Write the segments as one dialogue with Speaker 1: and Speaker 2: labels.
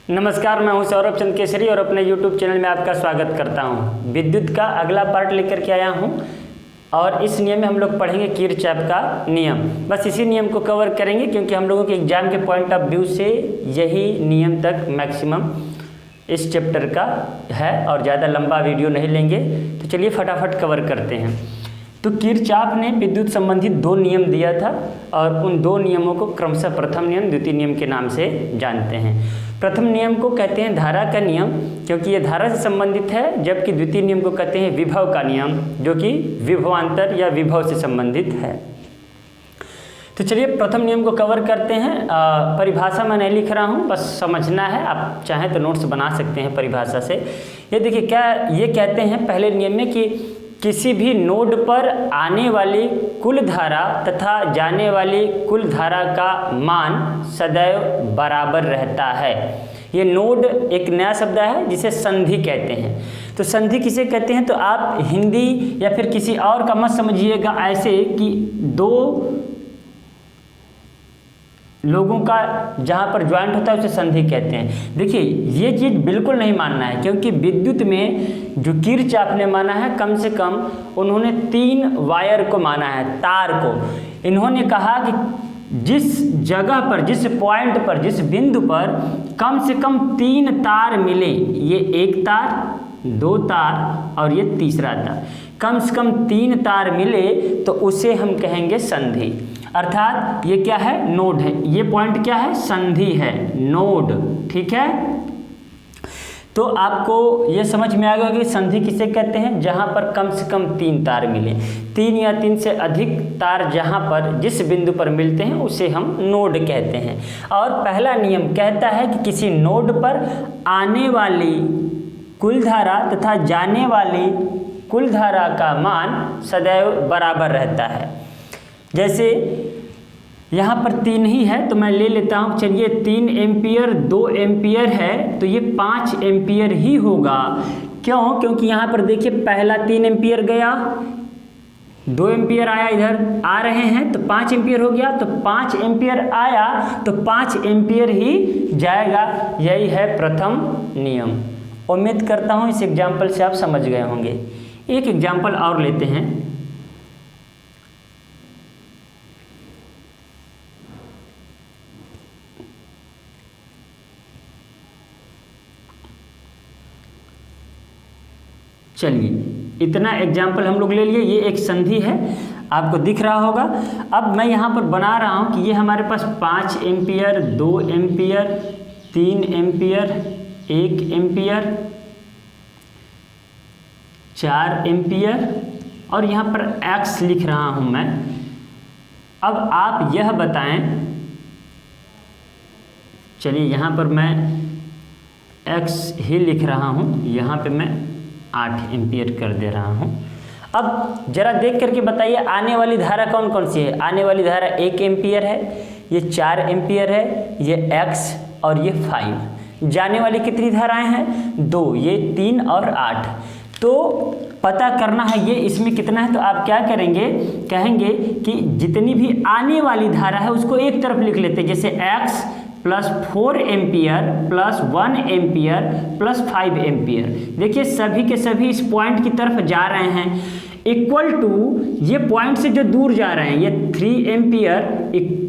Speaker 1: नमस्कार, मैं हूं सौरभ चंद्र केसरी और अपने YouTube चैनल में आपका स्वागत करता हूं। विद्युत का अगला पार्ट लेकर के आया हूं और इस नियम में हम लोग पढ़ेंगे किरचॉफ का नियम। बस इसी नियम को कवर करेंगे क्योंकि हम लोगों के एग्जाम के पॉइंट ऑफ व्यू से यही नियम तक मैक्सिमम इस चैप्टर का है और ज़्यादा लंबा वीडियो नहीं लेंगे। तो चलिए फटाफट कवर करते हैं। तो किरचॉफ ने विद्युत संबंधित दो नियम दिया था और उन दो नियमों को क्रमशः प्रथम नियम द्वितीय नियम के नाम से जानते हैं। प्रथम नियम को कहते हैं धारा का नियम क्योंकि ये धारा से संबंधित है, जबकि द्वितीय नियम को कहते हैं विभव का नियम जो कि विभवांतर या विभव से संबंधित है। तो चलिए प्रथम नियम को कवर करते हैं। परिभाषा मैं नहीं लिख रहा हूँ, बस समझना है। आप चाहें तो नोट्स बना सकते हैं परिभाषा से। ये देखिए क्या ये कहते हैं पहले नियम में कि किसी भी नोड पर आने वाली कुल धारा तथा जाने वाली कुल धारा का मान सदैव बराबर रहता है। ये नोड एक नया शब्द है जिसे संधि कहते हैं। तो संधि किसे कहते हैं, तो आप हिंदी या फिर किसी और का मत समझिएगा ऐसे कि दो लोगों का जहाँ पर ज्वाइंट होता है उसे संधि कहते हैं। देखिए ये चीज़ बिल्कुल नहीं मानना है क्योंकि विद्युत में जो किरचॉफ ने माना है, कम से कम उन्होंने 3 वायर को माना है, तार को। इन्होंने कहा कि जिस जगह पर, जिस पॉइंट पर, जिस बिंदु पर कम से कम 3 तार मिले, ये एक तार, 2 तार और ये तीसरा तार, कम से कम 3 तार मिले तो उसे हम कहेंगे संधि। अर्थात ये क्या है, नोड है। ये पॉइंट क्या है, संधि है, नोड। ठीक है, तो आपको ये समझ में आ गया कि संधि किसे कहते हैं, जहां पर कम से कम 3 तार मिले। 3 या 3 से अधिक तार जहां पर जिस बिंदु पर मिलते हैं उसे हम नोड कहते हैं। और पहला नियम कहता है कि किसी नोड पर आने वाली कुल धारा तथा जाने वाली कुल धारा का मान सदैव बराबर रहता है। जैसे यहाँ पर 3 ही है तो मैं ले लेता हूँ, चलिए 3 एम्पियर 2 एम्पियर है तो ये 5 एम्पियर ही होगा। क्यों? क्योंकि यहाँ पर देखिए पहला 3 एम्पियर गया, 2 एम्पियर आया, इधर आ रहे हैं तो 5 एम्पियर हो गया, तो 5 एम्पियर आया तो 5 एम्पियर ही जाएगा। यही है प्रथम नियम। उम्मीद करता हूँ इस एग्जाम्पल से आप समझ गए होंगे। एक एग्जाम्पल और लेते हैं। चलिए इतना एग्जाम्पल हम लोग ले लिए। ये एक संधि है, आपको दिख रहा होगा। अब मैं यहाँ पर बना रहा हूँ कि ये हमारे पास 5 ampere 2 ampere 3 ampere 1 ampere 4 ampere और यहाँ पर x लिख रहा हूँ मैं। अब आप यह बताएं, चलिए यहाँ पर मैं x ही लिख रहा हूँ, यहाँ पे मैं 8 एम्पियर कर दे रहा हूँ। अब जरा देख करके बताइए आने वाली धारा कौन कौन सी है। आने वाली धारा 1 एम्पियर है, ये 4 एम्पियर है, ये x और ये 5। जाने वाली कितनी धाराएं हैं, 2, ये 3 और 8। तो पता करना है ये इसमें कितना है, तो आप क्या करेंगे, कहेंगे कि जितनी भी आने वाली धारा है उसको एक तरफ लिख लेते हैं। जैसे x plus 4 ampere plus 1 ampere plus 5 ampere. देखिए सभी के सभी इस पॉइंट की तरफ जा रहे हैं, इक्वल टू ये पॉइंट से जो दूर जा रहे हैं, ये 3 एम्पियर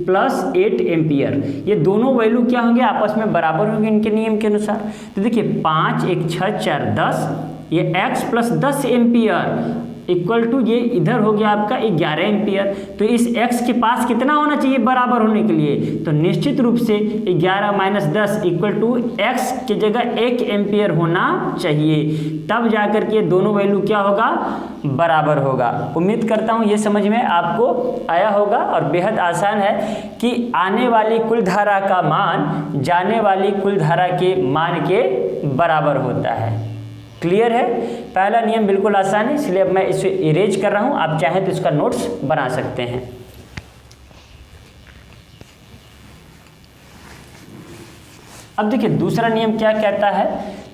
Speaker 1: प्लस 8 एम्पियर, ये दोनों वैल्यू क्या होंगे, आपस में बराबर होंगे इनके नियम के अनुसार। तो देखिए 5 1 6 4 10, ये x plus 10 ampere equal to ये इधर हो गया आपका 11 एम्पियर। तो इस x के पास कितना होना चाहिए बराबर होने के लिए, तो निश्चित रूप से 11 माइनस 10 इक्वल टू x की जगह 1 एम्पियर होना चाहिए, तब जाकर के दोनों वैल्यू क्या होगा, बराबर होगा। उम्मीद करता हूँ ये समझ में आपको आया होगा और बेहद आसान है कि आने वाली कुल धारा का मान जाने वाली कुल धारा के मान के बराबर होता है। क्लियर है? पहला नियम बिल्कुल आसान है, इसलिए अब मैं इसे इरेज कर रहा हूं। आप चाहें तो इसका नोट्स बना सकते हैं। अब देखिए दूसरा नियम क्या कहता है।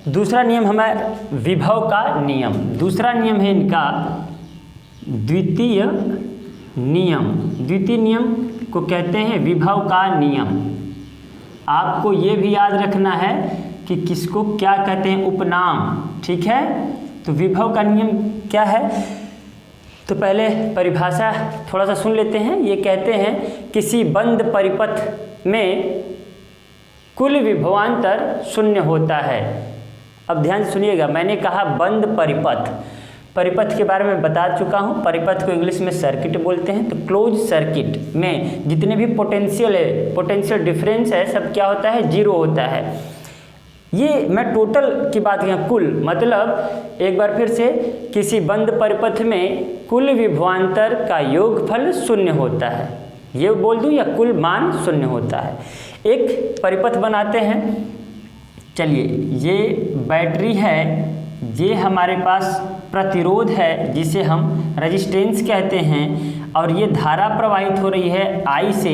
Speaker 1: दूसरा नियम हमारा विभव का नियम। दूसरा नियम है इनका द्वितीय नियम। द्वितीय नियम को कहते हैं विभव का नियम। आपको ये भी याद रखना है कि किसको क्या कहते हैं, उपनाम। ठीक है, तो विभव का नियम क्या है, तो पहले परिभाषा थोड़ा सा सुन लेते हैं। ये कहते हैं किसी बंद परिपथ में कुल विभवांतर शून्य होता है। अब ध्यान से सुनिएगा, मैंने कहा बंद परिपथ, परिपथ के बारे में बता चुका हूँ। परिपथ को इंग्लिश में सर्किट बोलते हैं। तो क्लोज सर्किट में जितने भी पोटेंशियल है, पोटेंशियल डिफरेंस है, सब क्या होता है, जीरो होता है। ये मैं टोटल की बात किया, कुल मतलब एक बार फिर से, किसी बंद परिपथ में कुल विभवांतर का योगफल शून्य होता है, ये बोल दूं, या कुल मान शून्य होता है। एक परिपथ बनाते हैं। चलिए, ये बैटरी है, ये हमारे पास प्रतिरोध है जिसे हम रेजिस्टेंस कहते हैं, और ये धारा प्रवाहित हो रही है I से।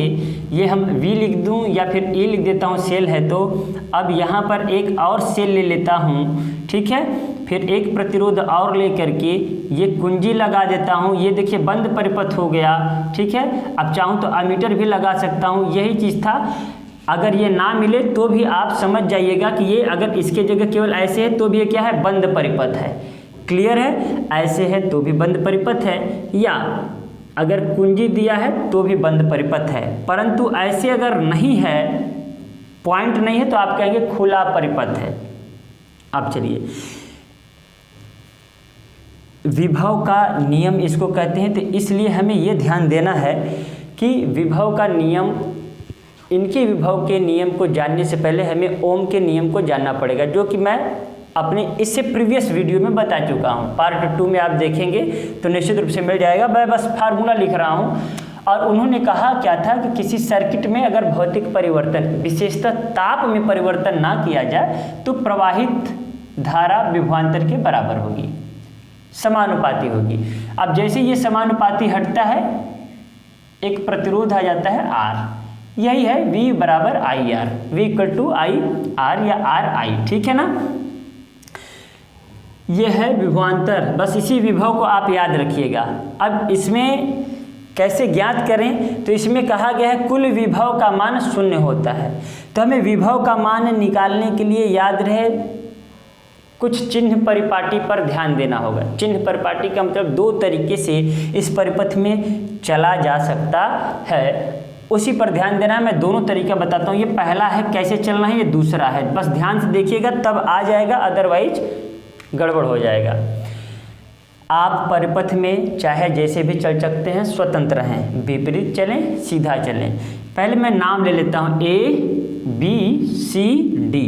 Speaker 1: ये हम V लिख दूं या फिर E लिख देता हूँ, सेल है तो। अब यहाँ पर एक और सेल ले लेता हूँ, ठीक है, फिर एक प्रतिरोध और ले करके ये कुंजी लगा देता हूँ। ये देखिए बंद परिपथ हो गया। ठीक है, अब चाहूँ तो अमीटर भी लगा सकता हूँ। यही चीज़ था। अगर ये ना मिले तो भी आप समझ जाइएगा कि ये अगर इसके जगह केवल ऐसे है तो भी ये क्या है, बंद परिपथ है। क्लियर है, ऐसे है तो भी बंद परिपथ है, या अगर कुंजी दिया है तो भी बंद परिपथ है। परंतु ऐसे अगर नहीं है, पॉइंट नहीं है, तो आप कहेंगे खुला परिपथ है। अब चलिए, विभव का नियम इसको कहते हैं। तो इसलिए हमें ये ध्यान देना है कि विभव का नियम, इनके विभव के नियम को जानने से पहले हमें ओम के नियम को जानना पड़ेगा, जो कि मैं अपने इससे प्रीवियस वीडियो में बता चुका हूँ। पार्ट 2 में आप देखेंगे तो निश्चित रूप से मिल जाएगा। मैं बस फार्मूला लिख रहा हूँ। और उन्होंने कहा क्या था कि किसी सर्किट में अगर भौतिक परिवर्तन, विशेषतः ताप में परिवर्तन ना किया जाए तो प्रवाहित धारा विभवांतर के बराबर होगी, समानुपाती होगी। अब जैसे ये समानुपाती हटता है, एक प्रतिरोध आ जाता है R, यही है V बराबर I R, V equal to I R या आर आई। ठीक है ना, ये है विभवांतर। बस इसी विभव को आप याद रखिएगा। अब इसमें कैसे ज्ञात करें, तो इसमें कहा गया है कुल विभव का मान शून्य होता है। तो हमें विभव का मान निकालने के लिए याद रहे, कुछ चिन्ह परिपाटी पर ध्यान देना होगा। चिन्ह परिपाटी का मतलब दो तरीके से इस परिपथ में चला जा सकता है, उसी पर ध्यान देना है। मैं दोनों तरीका बताता हूँ। ये पहला है कैसे चलना है, ये दूसरा है। बस ध्यान से देखिएगा तब आ जाएगा, अदरवाइज गड़बड़ हो जाएगा। आप परिपथ में चाहे जैसे भी चल सकते हैं, स्वतंत्र हैं, विपरीत चलें, सीधा चलें। पहले मैं नाम ले लेता हूँ A B C D।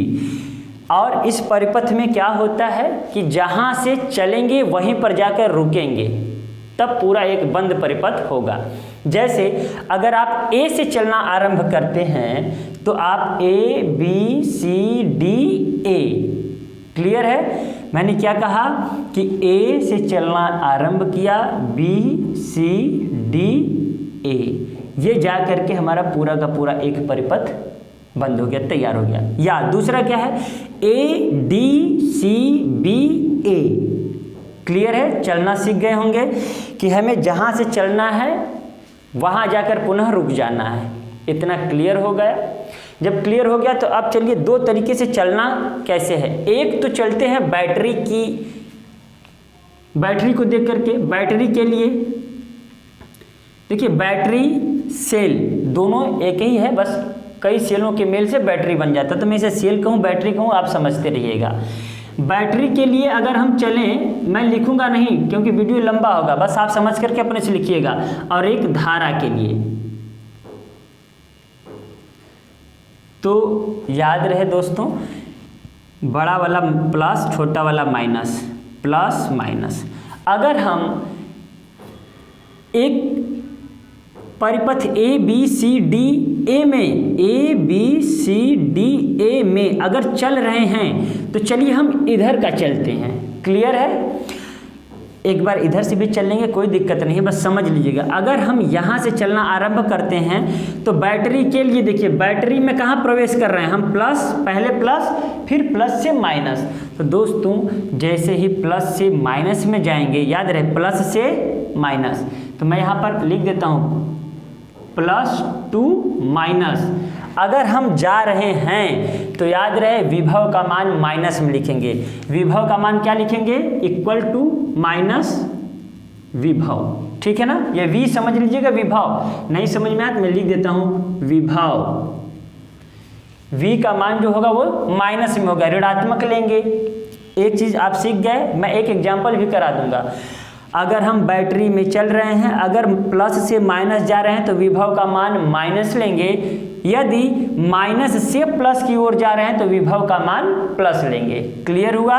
Speaker 1: और इस परिपथ में क्या होता है कि जहाँ से चलेंगे वहीं पर जाकर रुकेंगे, तब पूरा एक बंद परिपथ होगा। जैसे अगर आप A से चलना आरंभ करते हैं तो आप A B C D A, clear है। मैंने क्या कहा कि A से चलना आरंभ किया, B C D A, ये जा करके हमारा पूरा का पूरा एक परिपथ बंद हो गया, तैयार हो गया। या दूसरा क्या है, A D C B A, clear है। चलना सीख गए होंगे कि हमें जहाँ से चलना है वहाँ जाकर पुनः रुक जाना है। इतना क्लियर हो गया। जब क्लियर हो गया तो अब चलिए दो तरीके से चलना कैसे है। एक तो चलते हैं बैटरी की, बैटरी को देख करके। बैटरी के लिए देखिए, बैटरी सेल दोनों एक ही है, बस कई सेलों के मेल से बैटरी बन जाता है। तो मैं इसे सेल कहूँ, बैटरी कहूँ, आप समझते रहिएगा। बैटरी के लिए अगर हम चलें, मैं लिखूंगा नहीं क्योंकि वीडियो लंबा होगा, बस आप समझ करके अपने से लिखिएगा। और एक धारा के लिए, तो याद रहे दोस्तों, बड़ा वाला प्लस, छोटा वाला माइनस, प्लस माइनस। अगर हम एक परिपथ A B C D A में, A B C D A में अगर चल रहे हैं तो चलिए हम इधर का चलते हैं। क्लियर है, एक बार इधर से भी चल लेंगे, कोई दिक्कत नहीं है, बस समझ लीजिएगा। अगर हम यहाँ से चलना आरंभ करते हैं तो बैटरी के लिए देखिए, बैटरी में कहाँ प्रवेश कर रहे हैं हम, प्लस, पहले प्लस फिर प्लस से माइनस। तो दोस्तों जैसे ही प्लस से माइनस में जाएंगे, याद रहे प्लस से माइनस, तो मैं यहाँ पर लिख देता हूँ +2 माइनस। अगर हम जा रहे हैं तो याद रहे विभव का मान माइनस में लिखेंगे। विभव का मान क्या लिखेंगे? इक्वल टू माइनस विभव, ठीक है ना। ये v समझ लीजिएगा, विभव नहीं समझ में आया तो मैं लिख देता हूँ विभव। v का मान जो होगा वो माइनस में होगा, ऋणात्मक लेंगे। एक चीज़ आप सीख गए, मैं एक एग्जाम्पल भी करा दूंगा। अगर हम बैटरी में चल रहे हैं, अगर प्लस से माइनस जा रहे हैं तो विभव का मान माइनस लेंगे, यदि माइनस से प्लस की ओर जा रहे हैं तो विभव का मान प्लस लेंगे। क्लियर हुआ?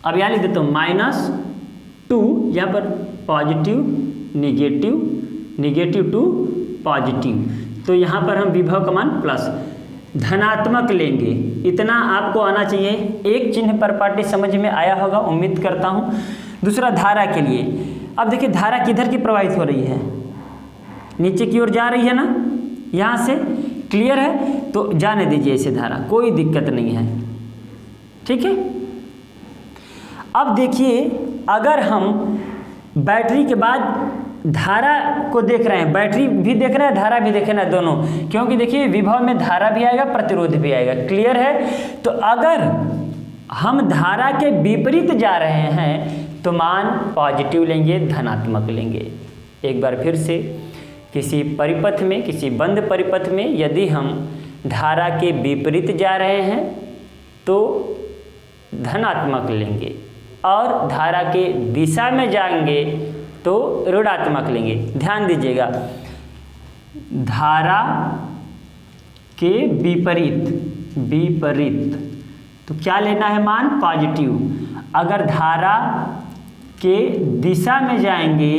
Speaker 1: अब यहाँ लिख देता हूँ -2, यहाँ पर positive negative, negative to positive, तो यहाँ पर हम विभव का मान प्लस धनात्मक लेंगे। इतना आपको आना चाहिए। एक चिन्ह पर पार्टी समझ में आया होगा, उम्मीद करता हूँ। दूसरा धारा के लिए, अब देखिए धारा किधर की प्रवाहित हो रही है? नीचे की ओर जा रही है ना, यहाँ से। क्लियर है? तो जाने दीजिए इसे धारा, कोई दिक्कत नहीं है, ठीक है। अब देखिए, अगर हम बैटरी के बाद धारा को देख रहे हैं, बैटरी भी देख रहे हैं, धारा भी देख रहे हैं, दोनों, क्योंकि देखिए विभव में धारा भी आएगा, प्रतिरोध भी आएगा। क्लियर है? तो अगर हम धारा के विपरीत जा रहे हैं तो मान पॉजिटिव लेंगे, धनात्मक लेंगे। एक बार फिर से, किसी परिपथ में, किसी बंद परिपथ में यदि हम धारा के विपरीत जा रहे हैं तो धनात्मक लेंगे, और धारा के दिशा में जाएंगे तो ऋणात्मक लेंगे। ध्यान दीजिएगा, धारा के विपरीत, विपरीत तो क्या लेना है? मान पॉजिटिव। अगर धारा के दिशा में जाएंगे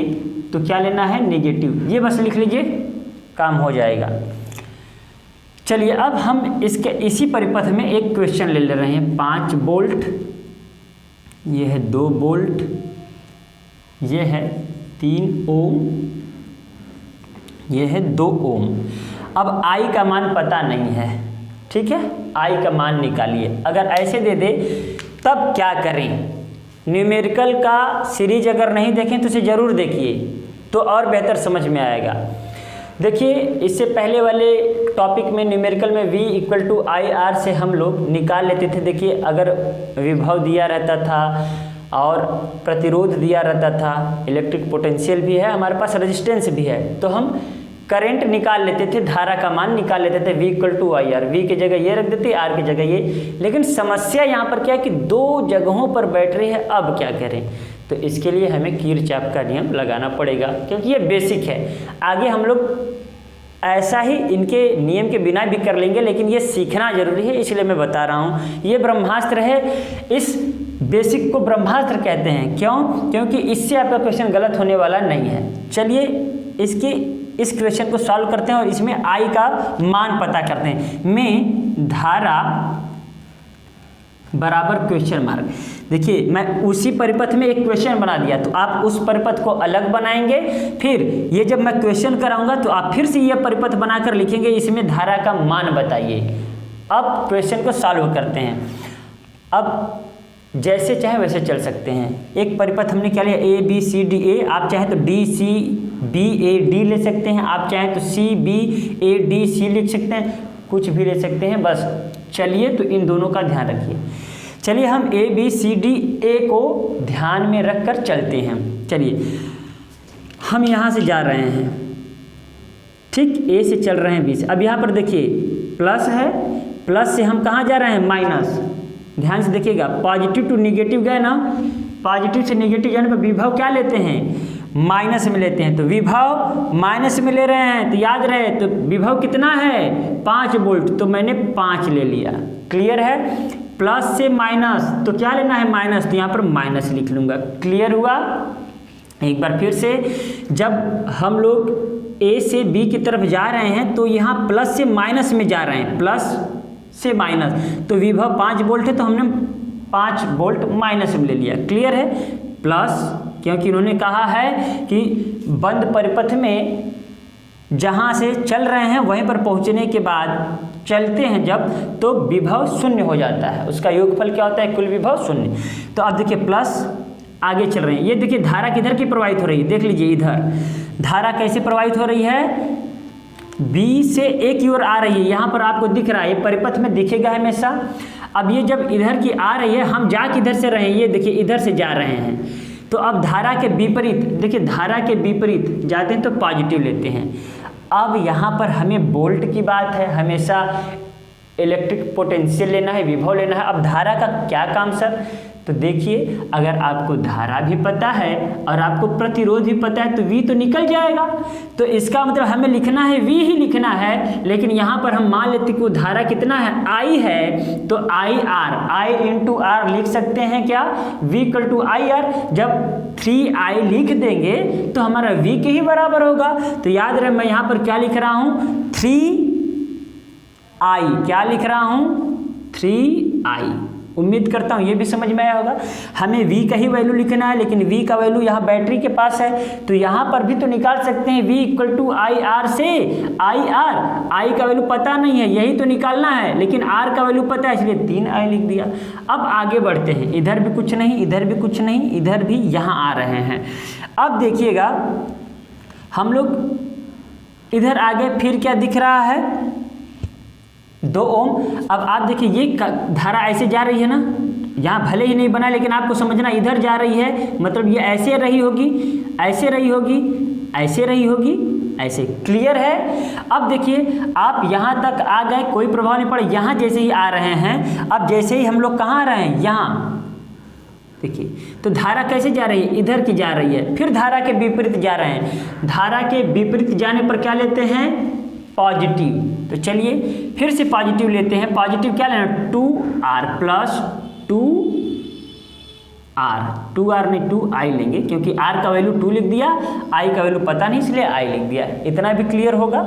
Speaker 1: तो क्या लेना है? नेगेटिव। ये बस लिख लीजिए, काम हो जाएगा। चलिए, अब हम इसके इसी परिपथ में एक क्वेश्चन ले रहे हैं। 5 वोल्ट, ये है 2 वोल्ट, ये है 3 ओम, ये है 2 ओम। अब I का मान पता नहीं है, ठीक है। I का मान निकालिए। अगर ऐसे दे दे तब क्या करें? न्यूमेरिकल का सीरीज अगर नहीं देखें तो इसे ज़रूर देखिए, तो और बेहतर समझ में आएगा। देखिए, इससे पहले वाले टॉपिक में न्यूमेरिकल में V = IR से हम लोग निकाल लेते थे। देखिए, अगर विभव दिया रहता था और प्रतिरोध दिया रहता था, इलेक्ट्रिक पोटेंशियल भी है हमारे पास, रेजिस्टेंस भी है, तो हम करंट निकाल लेते थे, धारा का मान निकाल लेते थे। V = IR, V की जगह ये रख देते, R की जगह ये। लेकिन समस्या यहाँ पर क्या है कि 2 जगहों पर बैटरी है, अब क्या करें? तो इसके लिए हमें किरचॉफ का नियम लगाना पड़ेगा, क्योंकि ये बेसिक है। आगे हम लोग ऐसा ही इनके नियम के बिना भी कर लेंगे, लेकिन ये सीखना जरूरी है, इसलिए मैं बता रहा हूँ। ये ब्रह्मास्त्र है, इस बेसिक को ब्रह्मास्त्र कहते हैं। क्यों? क्योंकि इससे आपका क्वेश्चन गलत होने वाला नहीं है। चलिए, इस क्वेश्चन को सॉल्व करते हैं और इसमें I का मान पता करते हैं। में धारा बराबर क्वेश्चन मार्क। देखिए, मैं उसी परिपथ में एक क्वेश्चन बना दिया, तो आप उस परिपथ को अलग बनाएंगे। फिर ये जब मैं क्वेश्चन कराऊंगा तो आप फिर से ये परिपथ बनाकर लिखेंगे, इसमें धारा का मान बताइए। अब क्वेश्चन को सॉल्व करते हैं। अब जैसे चाहे वैसे चल सकते हैं। एक परिपथ हमने क्या लिया? A B C D A। आप चाहें तो D C B A D ले सकते हैं, आप चाहें तो C B A D C लिख सकते हैं, कुछ भी ले सकते हैं। बस चलिए, तो इन दोनों का ध्यान रखिए। चलिए, हम A B C D A को ध्यान में रखकर चलते हैं। चलिए, हम यहाँ से जा रहे हैं, ठीक, A से चल रहे हैं B से। अब यहाँ पर देखिए प्लस है, प्लस से हम कहाँ जा रहे हैं? माइनस। ध्यान से देखिएगा, पॉजिटिव टू निगेटिव गए ना, पॉजिटिव से निगेटिव जाने पर विभव क्या लेते हैं? माइनस में लेते हैं। तो विभव माइनस में ले रहे हैं, तो याद रहे, तो विभव कितना है? 5 वोल्ट, तो मैंने 5 ले लिया। क्लियर है? प्लस से माइनस, तो क्या लेना है? माइनस, तो यहाँ पर माइनस लिख लूँगा। क्लियर हुआ? एक बार फिर से, जब हम लोग A से B की तरफ जा रहे हैं तो यहाँ प्लस से माइनस में जा रहे हैं, प्लस से माइनस, तो विभव 5 वोल्ट है, तो हमने 5 वोल्ट माइनस में ले लिया। क्लियर है? प्लस, क्योंकि उन्होंने कहा है कि बंद परिपथ में जहाँ से चल रहे हैं वहीं पर पहुँचने के बाद चलते हैं जब, तो विभव 0 हो जाता है। उसका योगफल क्या होता है? कुल विभव 0। तो अब देखिए, प्लस आगे चल रहे हैं। ये देखिए धारा किधर की प्रवाहित हो रही है? देख लीजिए, इधर धारा कैसे प्रवाहित हो रही है? बी से ए की ओर आ रही है, यहाँ पर आपको दिख रहा है, ये परिपथ में दिखेगा हमेशा। अब ये जब इधर की आ रही है, हम जा किधर से रहे हैं, ये देखिए इधर से जा रहे हैं, तो अब धारा के विपरीत, देखिए धारा के विपरीत जाते हैं तो पॉजिटिव लेते हैं। अब यहाँ पर हमें वोल्ट की बात है, हमेशा इलेक्ट्रिक पोटेंशियल लेना है, विभव लेना है। अब धारा का क्या काम सर, तो देखिए अगर आपको धारा भी पता है और आपको प्रतिरोध भी पता है तो V तो निकल जाएगा। तो इसका मतलब हमें लिखना है V ही लिखना है, लेकिन यहाँ पर हम मान लेते हैं कि वो धारा कितना है, I है, तो I इंटू R लिख सकते हैं क्या, V इक्वल टू IR। जब 3I लिख देंगे तो हमारा V के ही बराबर होगा। तो याद रहे मैं यहाँ पर क्या लिख रहा हूँ, 3I, क्या लिख रहा हूँ, 3I। उम्मीद करता हूँ ये भी समझ में आया होगा। हमें V का ही वैल्यू लिखना है, लेकिन V का वैल्यू यहाँ बैटरी के पास है, तो यहाँ पर भी तो निकाल सकते हैं V इक्वल टू IR से IR। I का वैल्यू पता नहीं है, यही तो निकालना है, लेकिन R का वैल्यू पता है, इसलिए 3I लिख दिया। अब आगे बढ़ते हैं, इधर भी कुछ नहीं, इधर भी कुछ नहीं, इधर भी यहाँ आ रहे हैं। अब देखिएगा हम लोग इधर आगे फिर क्या दिख रहा है, 2 ओम। अब आप देखिए ये धारा ऐसे जा रही है ना, यहाँ भले ही नहीं बना लेकिन आपको समझना इधर जा रही है, मतलब ये ऐसे रही होगी, ऐसे रही होगी, ऐसे रही होगी, ऐसे। क्लियर है। अब देखिए आप यहाँ तक आ गए, कोई प्रभाव नहीं पड़ा, यहाँ जैसे ही आ रहे हैं, अब जैसे ही हम लोग कहाँ आ रहे हैं, यहाँ देखिए, तो धारा कैसे जा रही है, इधर की जा रही है, फिर धारा के विपरीत जा रहे हैं। धारा के विपरीत जाने पर क्या लेते हैं, पॉजिटिव। तो चलिए फिर से पॉजिटिव लेते हैं। पॉजिटिव क्या लेना, 2R प्लस 2R नहीं 2I लेंगे, क्योंकि R का वैल्यू 2 लिख दिया, I का वैल्यू पता नहीं इसलिए I लिख दिया। इतना भी क्लियर होगा।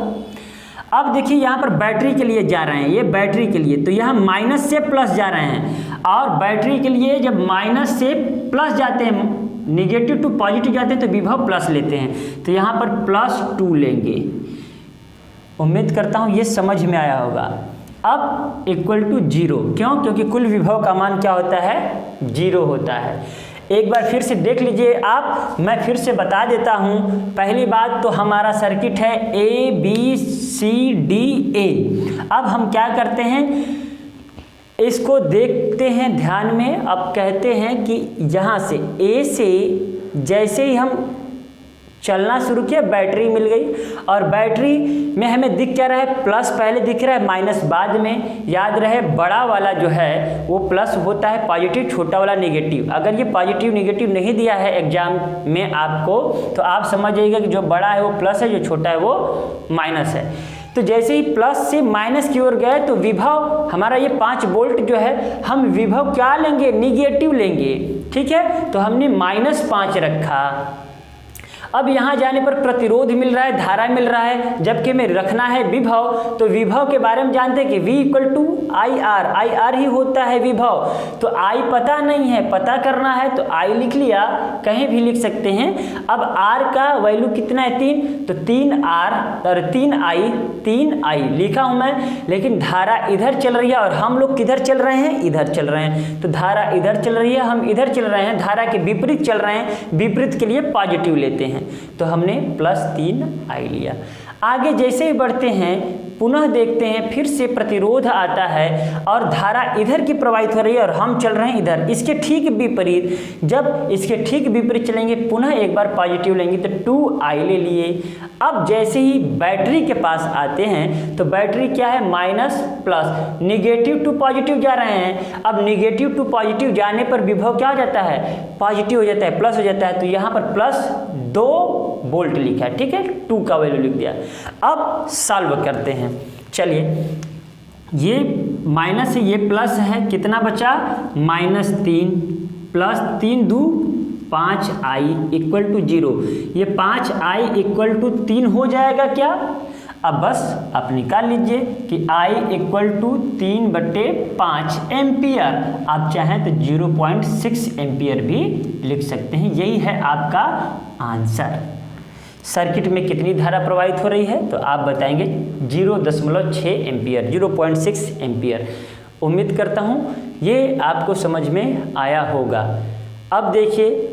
Speaker 1: अब देखिए यहाँ पर बैटरी के लिए जा रहे हैं, ये बैटरी के लिए, तो यहाँ माइनस से प्लस जा रहे हैं, और बैटरी के लिए जब माइनस से प्लस जाते हैं, निगेटिव टू पॉजिटिव जाते हैं तो विभव प्लस लेते हैं, तो यहाँ पर +2 लेंगे। उम्मीद करता हूँ ये समझ में आया होगा। अब इक्वल टू 0, क्यों, क्योंकि कुल विभव का मान क्या होता है, 0 होता है। एक बार फिर से देख लीजिए आप, मैं फिर से बता देता हूँ। पहली बात तो हमारा सर्किट है ABCDA। अब हम क्या करते हैं, इसको देखते हैं ध्यान में। अब कहते हैं कि यहाँ से A से जैसे ही हम चलना शुरू किया, बैटरी मिल गई, और बैटरी में हमें दिख क्या रहा है, प्लस पहले दिख रहा है, माइनस बाद में। याद रहे बड़ा वाला जो है वो प्लस होता है पॉजिटिव, छोटा वाला नेगेटिव। अगर ये पॉजिटिव नेगेटिव नहीं दिया है एग्जाम में आपको, तो आप समझ जाइएगा कि जो बड़ा है वो प्लस है, जो छोटा है वो माइनस है। तो जैसे ही प्लस से माइनस की ओर गए तो विभव हमारा ये 5 वोल्ट जो है, हम विभव क्या लेंगे, निगेटिव लेंगे। ठीक है, तो हमने -5 रखा। अब यहाँ जाने पर प्रतिरोध मिल रहा है, धारा मिल रहा है, जबकि हमें रखना है विभव। तो विभव के बारे में जानते हैं कि V इक्वल टू IR ही होता है विभव। तो I पता नहीं है, पता करना है तो I लिख लिया, कहीं भी लिख सकते हैं। अब R का वैल्यू कितना है, 3, तो 3R और 3I लिखा हूँ मैं, लेकिन धारा इधर चल रही है और हम लोग किधर चल रहे हैं, इधर चल रहे हैं। तो धारा इधर चल रही है, हम इधर चल रहे हैं, धारा के विपरीत चल रहे हैं, विपरीत के लिए पॉजिटिव लेते हैं, तो हमने +3I लिया। आगे जैसे ही बढ़ते हैं, पुनः देखते हैं, फिर से प्रतिरोध आता है और धारा इधर की प्रवाहित हो रही है और हम चल रहे हैं इधर, इसके ठीक विपरीत। जब इसके ठीक विपरीत चलेंगे, पुनः एक बार पॉजिटिव लेंगे, तो 2I ले लिए। अब जैसे ही बैटरी के पास आते हैं, तो बैटरी क्या है, minus plus, negative to positive जा रहे हैं। अब निगेटिव टू पॉजिटिव जाने पर विभव क्या हो जाता है, पॉजिटिव हो जाता है, प्लस हो जाता है। तो यहाँ पर +2 वोल्ट लिखा है। ठीक है, 2 का वैल्यू लिख दिया। अब सॉल्व करते हैं। चलिए, ये माइनस है, ये प्लस है, कितना बचा, -3 प्लस 3 2 5I इक्वल टू 0। ये 5I इक्वल टू 3 हो जाएगा क्या। अब बस आप निकाल लीजिए कि I इक्वल टू 3/5 एम्पियर। आप चाहें तो 0.6 एम्पियर भी लिख सकते हैं। यही है आपका आंसर। सर्किट में कितनी धारा प्रवाहित हो रही है, तो आप बताएंगे 0.6 एम्पियर, 0.6 एम्पियर। उम्मीद करता हूँ ये आपको समझ में आया होगा। अब देखिए,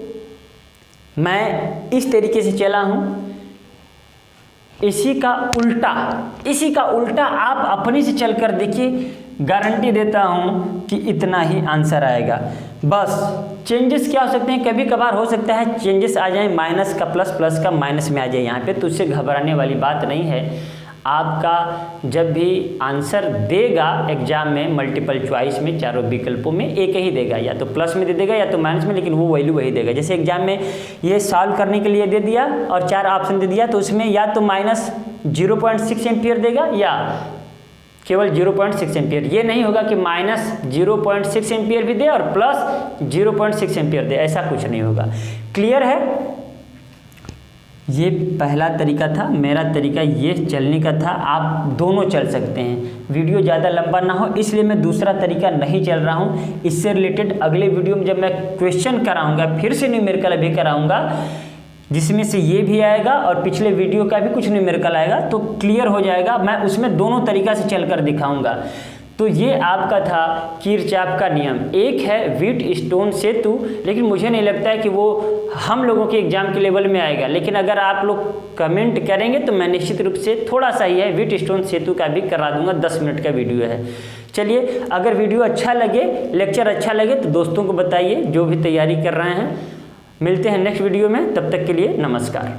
Speaker 1: मैं इस तरीके से चला हूँ, इसी का उल्टा आप अपने से चलकर देखिए, गारंटी देता हूँ कि इतना ही आंसर आएगा। बस चेंजेस क्या हो सकते हैं, कभी कभार हो सकता है चेंजेस आ जाए, माइनस का प्लस, प्लस का माइनस में आ जाए यहाँ पे, तो उससे घबराने वाली बात नहीं है। आपका जब भी आंसर देगा एग्जाम में मल्टीपल चॉइस में, चारों विकल्पों में एक ही देगा, या तो प्लस में दे देगा या तो माइनस में, लेकिन वो वैल्यू वही देगा। जैसे एग्जाम में ये सॉल्व करने के लिए दे दिया और 4 ऑप्शन दे दिया, तो उसमें या तो माइनस 0.6 एम्पियर देगा या केवल 0.6 एम्पियर। ये नहीं होगा कि माइनस 0.6 एम्पियर भी दे और प्लस 0.6 एम्पियर दे, ऐसा कुछ नहीं होगा। क्लियर है? ये पहला तरीका था, मेरा तरीका ये चलने का था। आप दोनों चल सकते हैं, वीडियो ज़्यादा लंबा ना हो इसलिए मैं दूसरा तरीका नहीं चल रहा हूँ। इससे रिलेटेड अगले वीडियो में जब मैं क्वेश्चन कराऊंगा, फिर से न्यूमेरिकल भी कराऊंगा, जिसमें से ये भी आएगा और पिछले वीडियो का भी कुछ न्यूमेरिकल आएगा, तो क्लियर हो जाएगा। मैं उसमें दोनों तरीका से चलकर दिखाऊंगा। तो ये आपका था किरचॉफ का नियम। एक है व्हीटस्टोन सेतु, लेकिन मुझे नहीं लगता है कि वो हम लोगों के एग्जाम के लेवल में आएगा, लेकिन अगर आप लोग कमेंट करेंगे तो मैं निश्चित रूप से थोड़ा सा ही है व्हीटस्टोन सेतु का भी करा दूंगा। 10 मिनट का वीडियो है। चलिए, अगर वीडियो अच्छा लगे, लेक्चर अच्छा लगे तो दोस्तों को बताइए जो भी तैयारी कर रहे हैं। मिलते हैं नेक्स्ट वीडियो में, तब तक के लिए नमस्कार।